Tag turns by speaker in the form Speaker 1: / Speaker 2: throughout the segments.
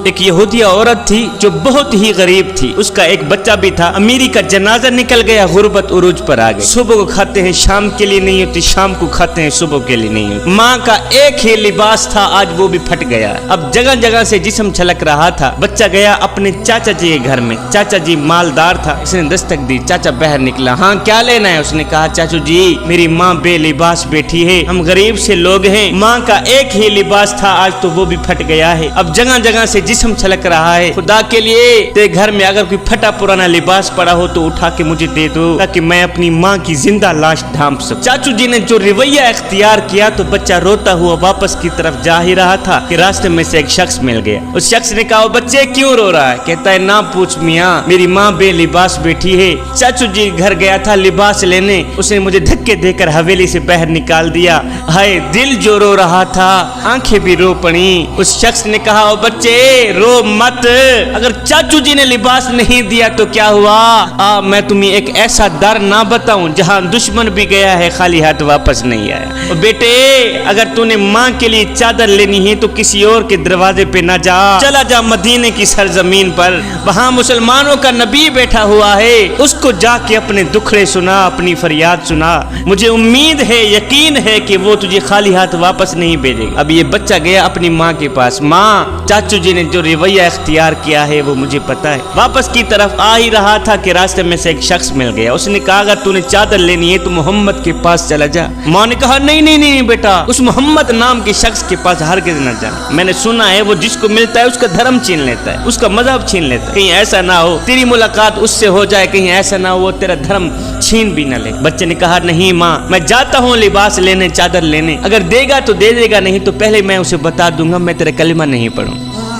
Speaker 1: ایک یہودیہ عورت تھی جو بہت ہی غریب تھی، اس کا ایک بچہ بھی تھا، امیری کا جنازہ نکل گیا، غربت عروج پر آ گئی، صبح کو کھاتے ہیں شام کے لیے نہیں ہوتی، شام کو کھاتے ہیں صبح کے لیے نہیں ہوتی، ماں کا ایک ہی لباس تھا آج وہ بھی پھٹ گیا، اب جگہ جگہ سے جسم چھلک رہا تھا، بچہ گیا اپنے چاچا جی کے گھر میں، چاچا جی مالدار تھا، اس نے دستک دی، چاچا باہر نکلا، ہاں کیا لینا ہے؟ اس نے کہا چاچو جی میری ماں بے لباس بیٹھی ہے، ہم غریب سے لوگ ہیں، ماں کا ایک ہی لباس تھا آج تو وہ بھی پھٹ گیا ہے، اب جگہ جگہ سے جسم چھلک رہا ہے، خدا کے لیے تیرے گھر میں اگر کوئی پھٹا پرانا لباس پڑا ہو تو اٹھا کے مجھے دے دو تاکہ میں اپنی ماں کی زندہ لاش ڈھانپ سکوں۔ چاچو جی نے جو رویہ اختیار کیا تو بچہ روتا ہوا واپس کی طرف جا ہی رہا تھا کہ راستے میں سے ایک شخص مل گیا، اس شخص نے کہا بچے کیوں رو رہا ہے؟ کہتا ہے نہ پوچھ میاں میری ماں بے لباس بیٹھی ہے، چاچو جی گھر گیا تھا لباس لینے، اس نے مجھے دھکے دے کر حویلی سے باہر نکال دیا، ہائے دل جو رو رہا تھا آنکھیں بھی رو پڑی۔ اس شخص نے کہا بچے رو مت، اگر چاچو جی نے لباس نہیں دیا تو کیا ہوا؟ میں تمہیں ایک ایسا در نہ بتاؤں جہاں دشمن بھی گیا ہے خالی ہاتھ واپس نہیں آیا۔ بیٹے اگر تو نے ماں کے لیے چادر لینی ہے تو کسی اور کے دروازے پہ نہ جا، چلا جا مدینے کی سرزمین پر، وہاں مسلمانوں کا نبی بیٹھا ہوا ہے، اس کو جا کے اپنے دکھڑے سنا، اپنی فریاد سنا، مجھے امید ہے یقین ہے کہ وہ تجھے خالی ہاتھ واپس نہیں بھیجے گا۔ اب یہ بچہ گیا اپنی ماں کے پاس، ماں چاچو جی نے جو رویہ اختیار کیا ہے وہ مجھے پتا ہے، واپس کی طرف آ ہی رہا تھا کہ راستے میں سے ایک شخص مل گیا، اس نے کہا اگر تو نے چادر لینی ہے تو محمد کے پاس چلا جا۔ ماں نے کہا نہیں نہیں نہیں بیٹا، اس محمد نام کے شخص کے پاس ہرگز نہ جا، میں نے سنا ہے وہ جس کو ملتا ہے اس کا دھرم چھین لیتا ہے، اس کا مذہب چھین لیتا ہے، کہیں ایسا نہ ہو تیری ملاقات اس سے ہو جائے، کہیں ایسا نہ ہو وہ تیرا دھرم چھین بھی نہ لے۔ بچے نے کہا نہیں ماں میں جاتا ہوں لباس لینے، چادر لینے، اگر دے گا تو دے دے گا، نہیں تو پہلے میں اسے بتا دوں گا میں تیرا کلمہ نہیں پڑھوں۔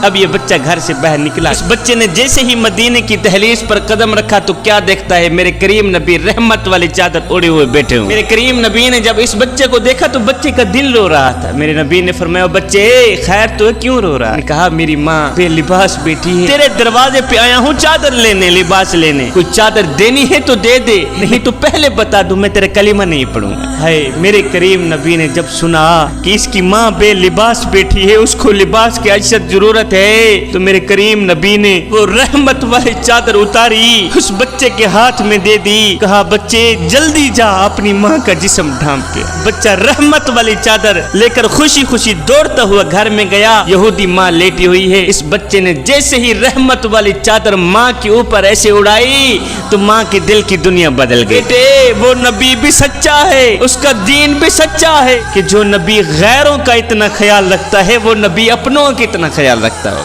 Speaker 1: اب یہ بچہ گھر سے باہر نکلا، اس بچے نے جیسے ہی مدینے کی دہلیز پر قدم رکھا تو کیا دیکھتا ہے میرے کریم نبی رحمت والی چادر اڑے ہوئے بیٹھے ہوئے۔ میرے کریم نبی نے جب اس بچے کو دیکھا تو بچے کا دل رو رہا تھا، میرے نبی نے فرمایا بچے خیر تو کیوں رو رہا ہے؟ کہا میری ماں بے لباس بیٹھی ہے، تیرے دروازے پہ آیا ہوں چادر لینے، لباس لینے، کوئی چادر دینی ہے تو دے دے، نہیں تو پہلے بتا دوں میں تیرا کلمہ نہیں پڑھوں گا۔ ہے میرے کریم نبی نے جب سنا کہ اس کی ماں بے لباس بیٹھی ہے، اس کو لباس کی اشد ضرورت ہے، تو میرے کریم نبی نے وہ رحمت والی چادر اتاری اس بچے کے ہاتھ میں دے دی، کہا بچے جلدی جا اپنی ماں کا جسم ڈھانپ کے۔ بچہ رحمت والی چادر لے کر خوشی خوشی دوڑتا ہوا گھر میں گیا، یہودی ماں لیٹی ہوئی ہے، اس بچے نے جیسے ہی رحمت والی چادر ماں کے اوپر ایسے اڑائی تو ماں کے دل کی دنیا بدل گئی۔ بیٹے وہ نبی بھی سچا ہے، اس کا دین بھی سچا ہے کہ جو نبی غیروں کا اتنا خیال رکھتا ہے وہ نبی اپنوں کا اتنا خیال رکھتا ہو۔